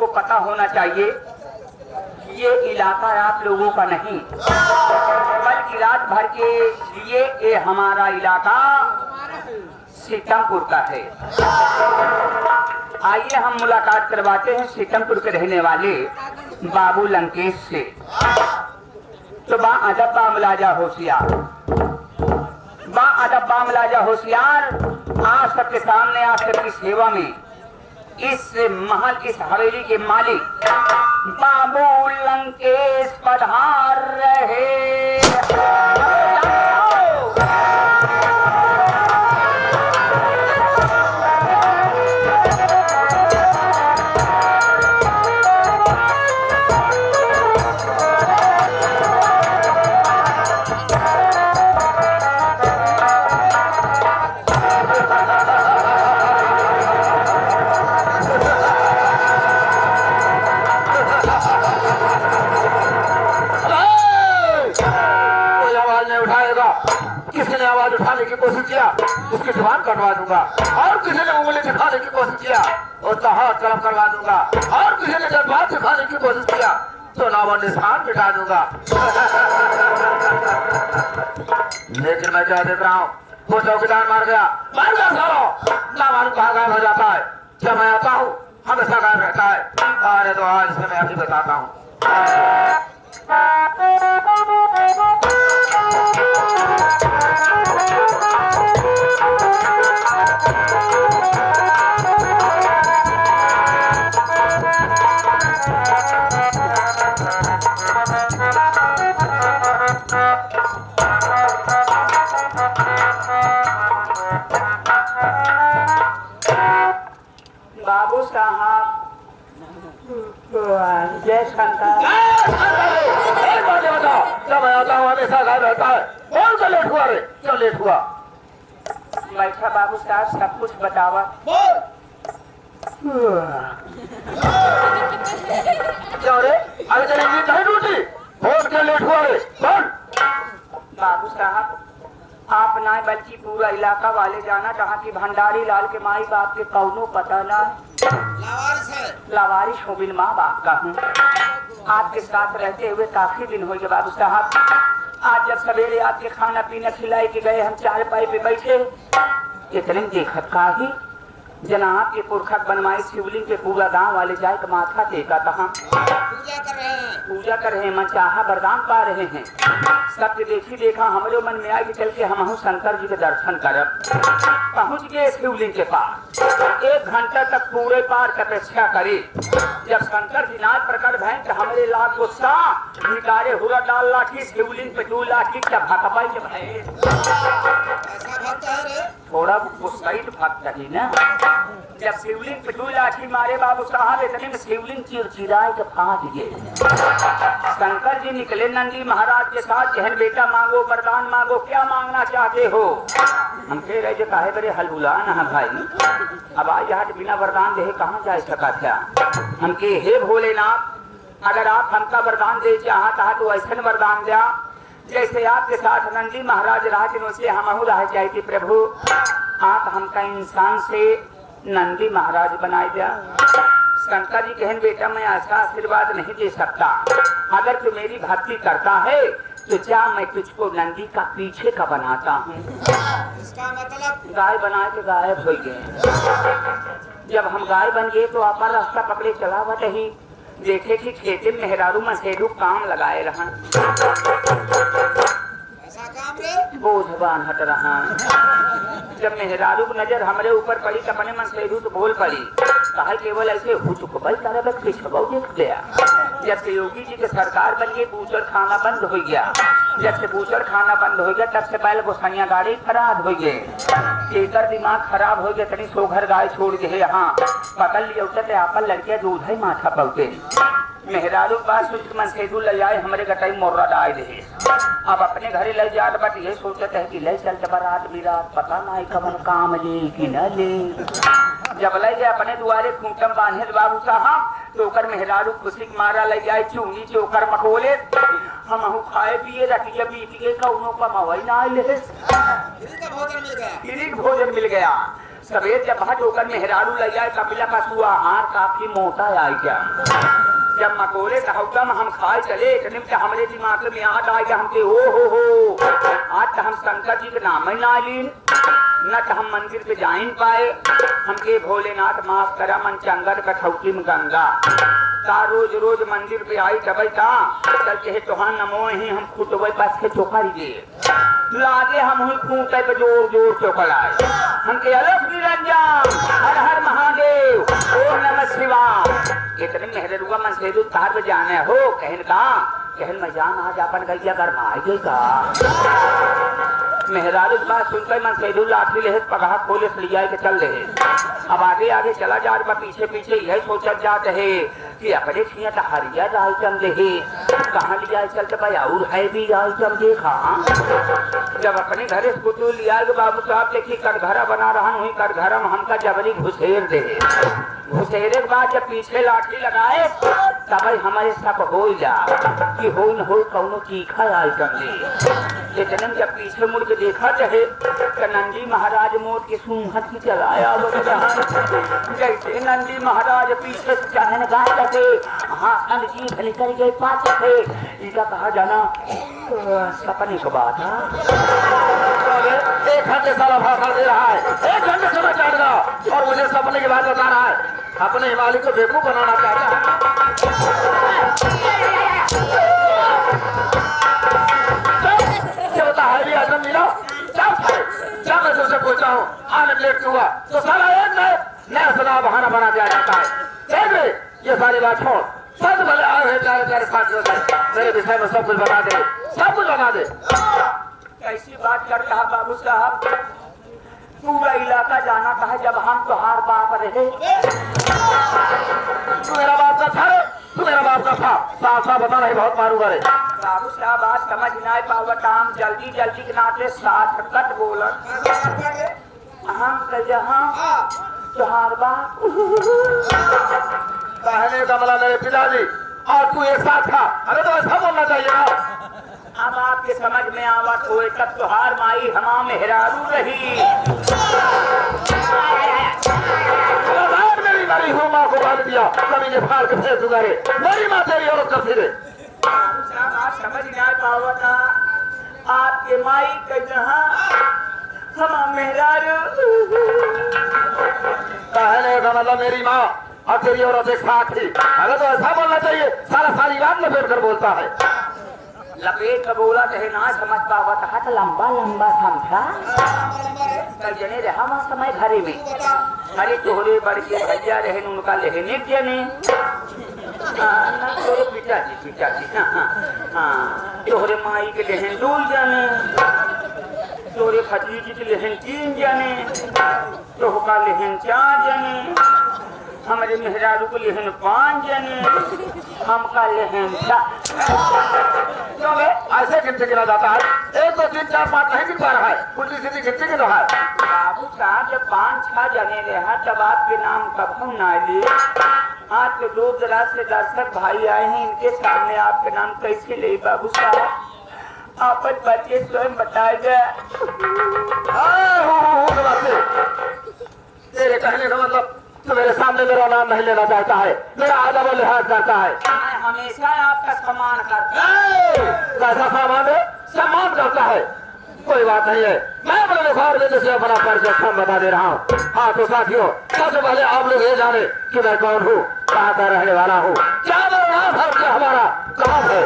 को पता होना चाहिए ये इलाका आप लोगों का नहीं, बल्कि रात भर के लिए ये हमारा इलाका सीतमपुर का है। आइए हम मुलाकात करवाते हैं सीतमपुर के रहने वाले बाबू लंकेश से। तो बा अदब बा मुलाजा होशियार, बा अदब बा मुलाजा होशियार, आज सबके सामने आप सबकी सेवा में इस महल, इस हवेली के मालिक बाबू लंकेश पधार रहे। किसी ने आवाज उठाने की कोशिश किया उसकी जुबान कटवा दूंगा, और किसी ने उंगली दिखाने की कोशिश किया उसका हाथ कलम करवा दूंगा, और किसी ने जब बात दिखाने की कोशिश किया तो नाम निशान मिटा दूंगा। लेकिन मैं क्या देख रहा हूँ, वो चौकीदार मार गया सालो, ना मालूम कहाँ गायब हो जाता है। जब मैं आता हूँ हमेशा गायब रहता है। अरे तो आज से मैं अभी बताता हूँ। बाबू साहब जय शंकर। जब मैं आता हूँ हमेशा गायब रहता है। कौन सा लेट हुआ रे, क्यों लेट हुआ? बैठा बाबू साहब सब कुछ बतावा। क्यों रे, अरे तेरी नींद नहीं टूटी? कौन क्यों लेट हुआ रे? कौन? बाबू साहब आप ना बल्कि पूरा इलाका वाले जाना कहा कि भंडारी लाल के माई बाप के कौनो पता ना लावारिश हो बिन माँ बाप का हूँ। आपके साथ रहते हुए काफी दिन हो गए बाबू साहब। आज जब सवेरे आपके खाना पीना खिलाई के गए, हम चार पाई पे बैठे, इतने देखत का ही जनाब के पुरखत बनवाई शिवलिंग के पूरा गांव वाले जाए तो माथा टेका कहा पूजा कर रहे हैं, मन चाहा वरदान पा रहे हैं। सब देखी देखा हमारे मन में आए कि चल के हम शंकर जी के दर्शन करब। पहुंच गए शिवलिंग के पास, 1 घंटा तक पूरे पार तपस्या करी। जब शंकर जी नाथ प्रकट भय तो हमारे लाख गुस्सा भिकारे हुआ डाल लाठी शिवलिंग पे 2 लाठी क्या भकबाई जब है थोड़ा गुस्सा ही भक्त ही ना। जब शिवलिंग पे 2 लाठी मारे बाबू साहब इतने में शिवलिंग चिरचिराए के फाट गए। शंकर जी निकले नंदी महाराज के साथ, कहन बेटा मांगो वरदान मांगो, क्या मांगना चाहते हो? हम कह रहे जो काहे बड़े हलुला ना भाई, अब आज यहाँ बिना वरदान दे कहाँ जा सका था। हम के हे भोलेनाथ अगर आप हमका वरदान दे चाहता तो ऐसा वरदान दिया जैसे आपके साथ नंदी महाराज राज से हम रह जाए प्रभु। आप हमका इंसान से नंदी महाराज बनाए दिया। शंकर जी कहन बेटा मैं ऐसा आशीर्वाद नहीं दे सकता, अगर तू मेरी भक्ति करता है तो जा मैं तुझको नंदी का पीछे का बनाता हूँ। इसका मतलब गाय बना के गायब हो गए। जब हम गाय बन गए तो आपा रास्ता पकड़े चलावत ही देखे कि खेते मेहरारू मसेरू काम लगाए रहा, ऐसा काम रे बोझबान हट रहा। जब मेहरारू की नजर हमारे ऊपर पड़ी तो अपने मन से तो बोल पड़ी, कहा केवल ऐसे हो चुको भाई तारा बस देख गया। जब से योगी जी के सरकार बन गई बूचर खाना बंद हो गया। जब से बूचर खाना बंद हो गया तब से पहले गोसाइया गाड़ी फरार हो गए। एकर दिमाग खराब हो गया, तनी सो घर गाय छोड़ गए यहाँ पकड़ लिया आपन लड़किया दूध है माथा पलते। मेहरारू बात सुन मन से ले जाए हमारे गटाई मोर्रा डाल दे। अब अपने घरे ले जा बट ये सोचते है कि ले चल बारात बिरात पता नहीं कवन काम ले कि न ले। जब ले जाए अपने दुआरे खूंटम बांधे बाबू साहब तो ओकर मेहरारू खुशी मारा ले जाए चूनी चोकर मकोले हम खाए पिए रखिए बीत के कौनो कमाई ना ले। फ्री का भोजन मिल गया। फ्री भोजन मिल गया। सवेर जब भाट होकर मेहरारू लग जाए कपिला का सुआ हार काफी मोटा आई क्या जब मकोले कहौतम हम खाए चले इतने में हमारे दिमाग में याद आ गया हमके ओ हो आज तो हम शंकर जी के नाम ही ना लीन न तो हम मंदिर पे जा ही पाए हमके भोलेनाथ माफ करा मन चंगल कठौती में गंगा ता रोज रोज मंदिर पे आई तब ता चल के तोहार नमो ही हम खुटवे पास के चोखा दे लागे हम हुई खूंटे पे जोर जोर चोखा लाए हमके अलग निरंजन हर हर महादेव ओम नमः शिवाय इतने मेहरुआ मन से दू तार पे जाने हो कहन में जान आज अपन गैया घर में आई का मेहरारू बात सुनकर मन से लाठी ले पगहा खोले लिया के चल रहे अब आगे आगे चला जा रहा पीछे पीछे यही सोचल जाते है कि अपने खिया तो हरिया आइटम दे कहाँ लिया चलते भाई और है भी आइटम देखा जब अपने घरे स्कूटू लिया बाबू साहब देखी कटघरा बना रहा हूँ कटघरा में हमका जबरी घुसेर दे घुसेरे के बाद जब पीछे लाठी लगाए तब हमारे सब हो जा कि हो न हो कौनो चीखा आइटम दे इतने जब पीछे मुड़ के देखा चाहे तो नंदी महाराज मोट के सूंघत की चलाया जैसे नंदी महाराज पीछे से चाहने गाय करते हाँ अंजीत निकल गए पाँच थे इनका कहा जाना सपने की बात है 1 घंटे सारा भाषण दे रहा है 1 घंटे समय काट रहा और मुझे सपने की बात बता रहा है अपने हिमालय को बेवकूफ बनाना चाहता है भी आदम मिला क्या मैं तुमसे पूछता हूँ आने लेट क्यों हुआ तो सारा एक नया सलाह बहाना बना दिया जाता है देख ले ये सारी बात छोड़ सब भले आ रहे प्यारे साथियों मेरे विषय में सब कुछ बता दे सब कुछ बता दे कैसी बात करता है बाबू साहब पूरा इलाका जाना था जब हम तुहार बाप रहे तू मेरा बाप का था तू मेरा बाप का था साफ साफ बता नहीं बहुत मारूंगा रे बाबू साहब आज समझ नहीं पावत हम जल्दी जल्दी के नाते साथ कट बोलत हम के जहाँ तुहार बाप कहने का मतलब मेरे पिताजी और तू एक साथ था अरे तो ऐसा बोलना चाहिए ना अब आपके समझ में आवत हुए तब तुहार माई हमा मेहरारू रही मेरी मरी हूँ माँ को बांध दिया कभी ने फाड़ के फेंक दूंगा रे मेरी माँ तेरी और कब फिरे आप समझ नहीं पावता आपके माई के जहाँ हमा मेहरारू कहने का मतलब मेरी माँ और तेरी औरत एक साथ थी अरे तो ऐसा बोलना चाहिए सारी बात लपेट कर बोलता है लपेट कर बोला चाहे ना समझ पावा था तो लंबा लंबा समझा कल जने रहा वहाँ समय घरे में अरे तोहरे बड़के भैया रहे उनका लेहने जने तोरे पिताजी हाँ तोहरे माई के लेहन 2 जने तोरे भतीजी के लेहन 3 जने तोहका लेहन 4 जने हमारे मेहरारू को लेहन 5 जने हमका लेहन ऐसे गिनती गिना जाता है 1 2 3 4 5 नहीं गिन पा रहा है उल्टी सीधी गिनती गिन रहा है बाबू साहब जब 5-6 जने रहा तब आपके नाम कब हम ना लिए आज के दूर दराज से दर्शक भाई आए हैं इनके सामने आपके नाम कैसे ले बाबू साहब आप बच्चे स्वयं बताएगा तेरे कहने का मतलब तो मेरे सामने मेरा नाम नहीं लेना चाहता है मेरा आदब और लिहाज करता है मैं हमेशा आपका सम्मान करता हूँ कैसा सामान है सम्मान करता है कोई बात नहीं है मैं अपने बुखार में से अपना परिचय हम बता दे रहा हूँ हाँ तो साथियों सबसे पहले आप लोग ये जाने कि मैं कौन हूँ कहाँ का रहने वाला हूँ क्या नाम है हमारा कहाँ है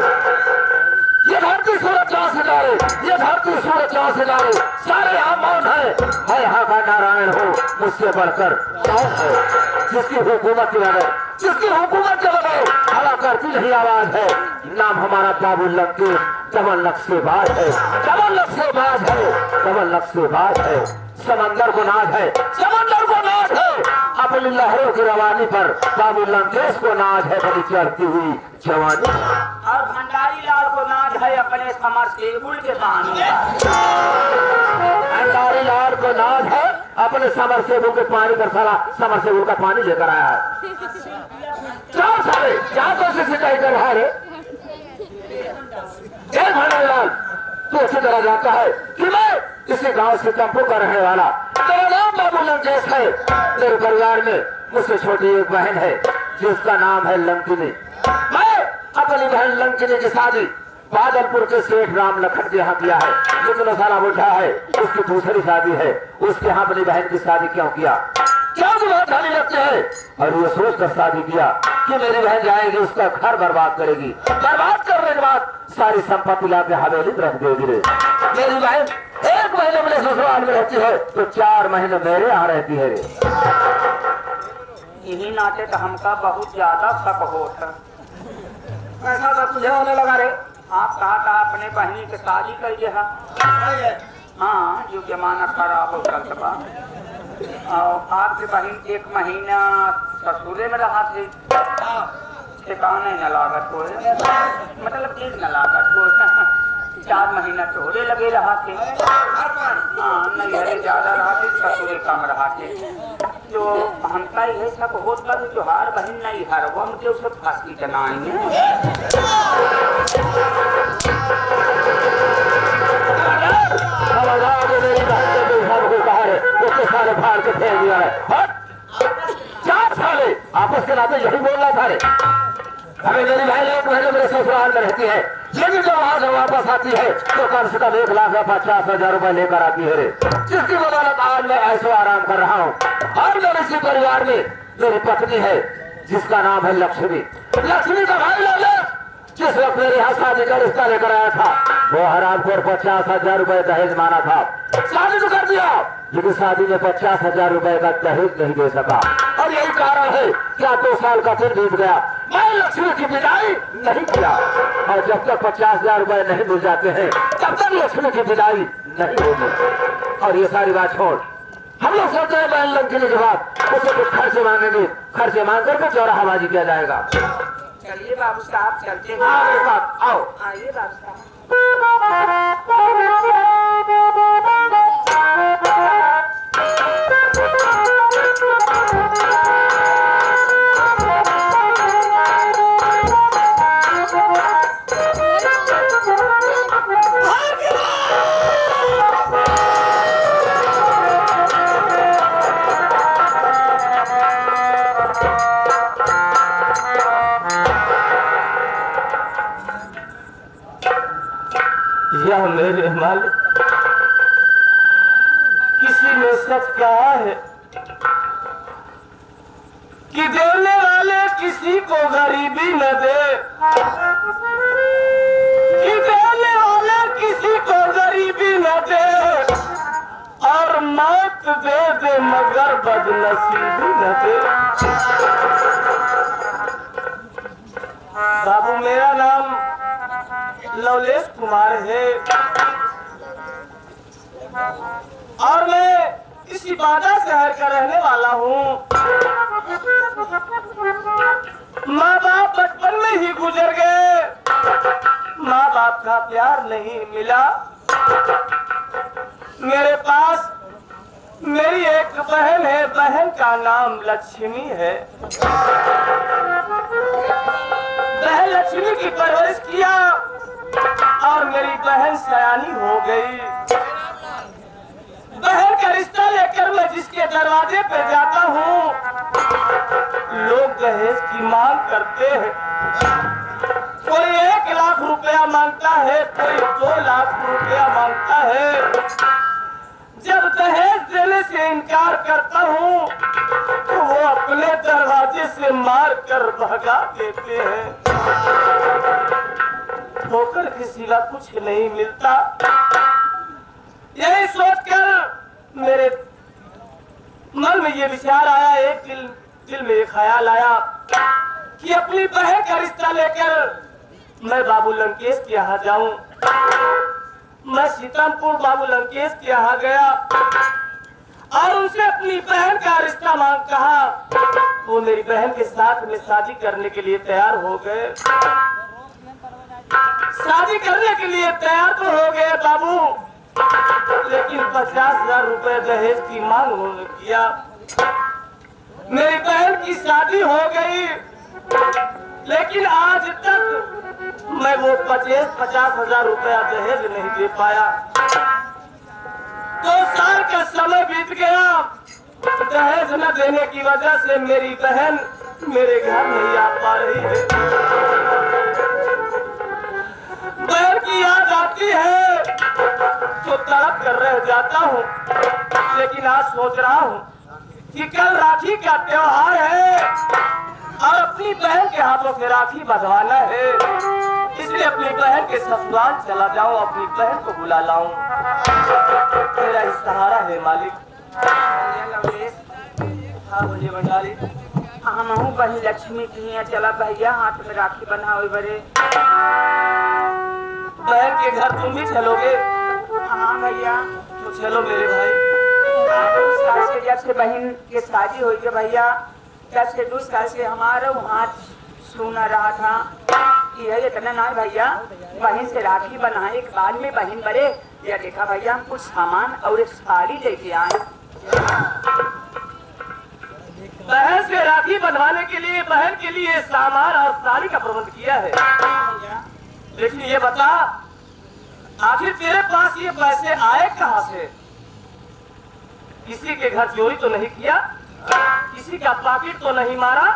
ये धरती सूरज चाँद सितारे ये धरती सूरज चाँद सितारे सारे यहाँ मौन है यहाँ का नारायण हो मुझसे बढ़कर कौन है जिसकी हुकूमत के बगैर हवा करती नहीं आवाज है नाम हमारा बाबू लंकेश डबल नक्शेबाज है डबल नक्शेबाज है समंदर को नाज है अपनी लहरों की रवानी पर बाबू लंकेश को नाज है बड़ी चढ़ती हुई जवानी और भंडारी लाल को नाज है अपने समरसेबुल के पानी भंडारी लाल को नाज है अपने समरसेबुल के पानी पर सारा समरसेबुल का पानी लेकर आया है क्या कोशिश सिंचाई कर रहा है भंडारी लाल तू अच्छी तरह जानता है कि मैं इसी गांव से चंपू का रहने वाला तेरा नाम नाम बाबू लंकेश है। मेरे परिवार में मुझसे छोटी एक बहन है जिसका नाम है लंकिनी। मैं अपनी बहन लंकिनी की शादी बादलपुर के सेठ राम लखन के यहाँ किया है। जितना सारा बुढ़ा है उसकी दूसरी शादी है, उसके यहाँ अपनी बहन की शादी क्यों किया? क्या बहुत खाली लगते हैं? और ये सोच कर शादी किया कि मेरी बहन जाएगी उसका घर बर्बाद करेगी, बर्बाद करने के बाद सारी संपत्ति ला के हवेली में रख देगी। मेरी बहन 1 महीने मेरे ससुराल में रहती है तो 4 महीने मेरे यहाँ रहती है। यही नाते तो हमका बहुत ज्यादा शक होता। ऐसा सब तुझे होने लगा रे? आप कहा अपने बहनी के शादी कर दिया। हाँ, जो जमाना खराब हो सकता। और आपकी बहन 1 महीना ससुरे में रहा थे, ठिकाने न लागत हो, मतलब ठीक न लागत हो। 4 महीना चोरे लगे रहा थे। हाँ, नैहरे ज्यादा रहा थे, ससुरे कम रहा थे। जो हमका यह सब होता है जो हार बहन नहीं हर वो मुझे उसे फांसी चलाएंगे। सारे फाड़ के फेंक दिया है। 4 साले आपस के नाते यही बोल रहा था रे। अरे मेरी बहन 1 महीने मेरे ससुराल में रहती है, लेकिन जब वहां से वापस आती है तो कम से कम 1,50,000 रुपए लेकर आती है रे, जिसकी बदौलत आज मैं ऐसे आराम कर रहा हूँ। और मेरे इसी परिवार में मेरी पत्नी है जिसका नाम है लक्ष्मी। लक्ष्मी का भाई लाले जिस वक्त मेरे यहाँ शादी का रिश्ता लेकर आया था वो हराम को 50,000 रुपए दहेज माना था। शादी तो कर दिया लेकिन शादी में 50,000 रुपए का दहेज नहीं दे सका। और यही कारण है क्या 2 साल का फिर बीत गया, मैं लक्ष्मी की विदाई नहीं किया। और जब तक 50,000 रुपए नहीं मिल जाते हैं तब तक लक्ष्मी की विदाई नहीं होगी। और ये सारी बात छोड़, हम लोग सोचते हैं बहन लंकिनी के बाद उसे कुछ खर्चे मांगेंगे, खर्चे मांग करके चौराहाबाजी किया जाएगा। चलिए बाबू साहब चलते हैं। मेरे साथ आओ। आइए बाबू साहब। या मेरे मालिक, किसी ने सच कहा है कि देने वाले किसी को गरीबी न दे, कि देने वाले किसी को गरीबी न दे, और मौत दे दे मगर बदनसीबी न दे। बाबू मेरा नाम लवलेश कुमार है और मैं इसी बादा शहर का रहने वाला हूँ। माँ बाप बचपन में ही गुजर गए, माँ बाप का प्यार नहीं मिला। मेरे पास मेरी एक बहन है, बहन का नाम लक्ष्मी है। बहन लक्ष्मी की परवरिश किया और मेरी बहन सयानी हो गई। बहन का रिश्ता लेकर मैं जिसके दरवाजे पे जाता हूँ लोग दहेज की मांग करते हैं। कोई 1 लाख रुपया मांगता है, कोई 2 लाख रुपया मांगता है। जब दहेज देने से इनकार करता हूँ तो वो अपने दरवाजे से मार कर भगा देते हैं। ठोकर के सिवा कुछ नहीं मिलता। यही सोचकर मेरे मन में ये विचार आया, एक दिल में एक ख्याल आया कि अपनी बहन का रिश्ता लेकर मैं बाबू लंकेश के यहाँ जाऊं। मैं सीतामपुर बाबू लंकेश के यहाँ गया और उनसे अपनी बहन का रिश्ता मांग कहा। वो मेरी बहन के साथ में शादी करने के लिए तैयार हो गए। शादी करने के लिए तैयार तो हो गए बाबू, लेकिन 50,000 रुपए दहेज की मांग उन्होंने किया। मेरी बहन की शादी हो गई, लेकिन आज तक मैं वो 50,000 रुपया दहेज नहीं दे पाया। 2 साल का समय बीत गया, दहेज न देने की वजह से मेरी बहन मेरे घर नहीं आ पा रही है। बहन की याद आती है तो तड़प कर रह जाता हूँ, लेकिन आज सोच रहा हूँ कि कल राखी का त्योहार है और अपनी बहन के हाथों से राखी बंधवाना है, इसलिए अपनी बहन के ससुराल चला जाऊं, अपनी बहन को बुला लाऊं। मेरा ही सहारा है मालिक। हाँ बोलिए भंडारी। हम हूँ बहन लक्ष्मी की यहाँ चला भैया हाथ में राखी बनाओ बड़े। बहन के घर तुम भी चलोगे? हाँ भैया। तो चलो मेरे भाई। उस साल से जब से बहन की शादी हुई है भैया, तब से 2 साल से हमारा हाथ सुना रहा था। ये इतना ना भैया, बहन से राखी बनाने के बाद में बहन बड़े या देखा भैया हम कुछ सामान और एक साड़ी लेके आए। बहन से राखी बंधवाने के लिए बहन के लिए सामान और साड़ी का प्रबंध किया है। लेकिन ये बता, आखिर तेरे पास ये पैसे आए कहाँ से? किसी के घर चोरी तो नहीं किया? किसी का पॉकेट तो नहीं मारा?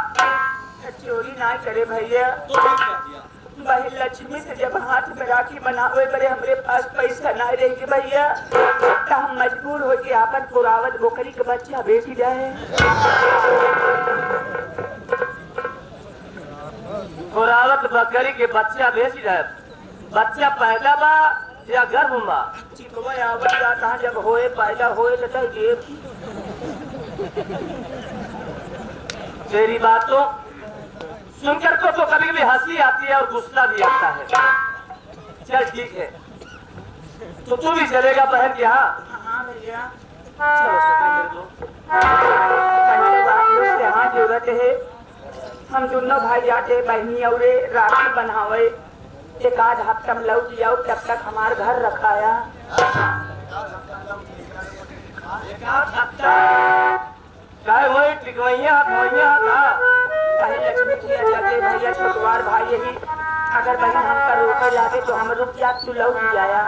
चोरी ना करे भैया। तो फिर क्या किया? बहन लक्ष्मी से जब हाथ में राखी बनावे बड़े हमरे पास पैसा ना रहेगी भैया, तो हम मजबूर हो के आपन पुरावत बोकरी के बच्चा बेच जाए। पुरावत बकरी के बच्चा बेच जाए। बच्चा पैदा बा या गर्भ बा? चितवा आवत जाता जब होए पैदा होए तो जेब। तेरी बातों सुनकर को तो कभी कभी हंसी आती है और गुस्सा भी आता है। चल ठीक है, तो तू भी चलेगा बहन के यहाँ? हाँ भैया। चलो छोटे मेरे दोस्त। पहले बात से हाँ जरूरत है, हम दोनों भाई जाते बहनी और राखी बनावे, एक आध हफ्ता में लौट जाओ, तब तक हमारे घर रखाया। चाहे वही टिकवैया था। पहले लक्ष्मी किया जाते भैया छोटवार भाई यही, अगर बहन हमका रोके जाते तो हम रुक जा, तू लौट जाया।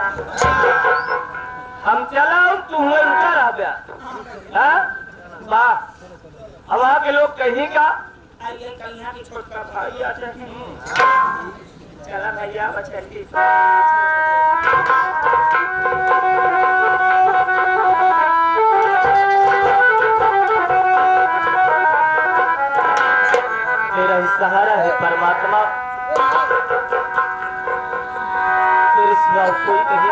हम चला तू हुए रुका रह गया। वाह, अब वहाँ के लोग कहीं का यहाँ की छोटका भाई आते हैं। चला भैया बचल की। मेरा ही सहारा है परमात्मा, तेरे सिवा कोई नहीं।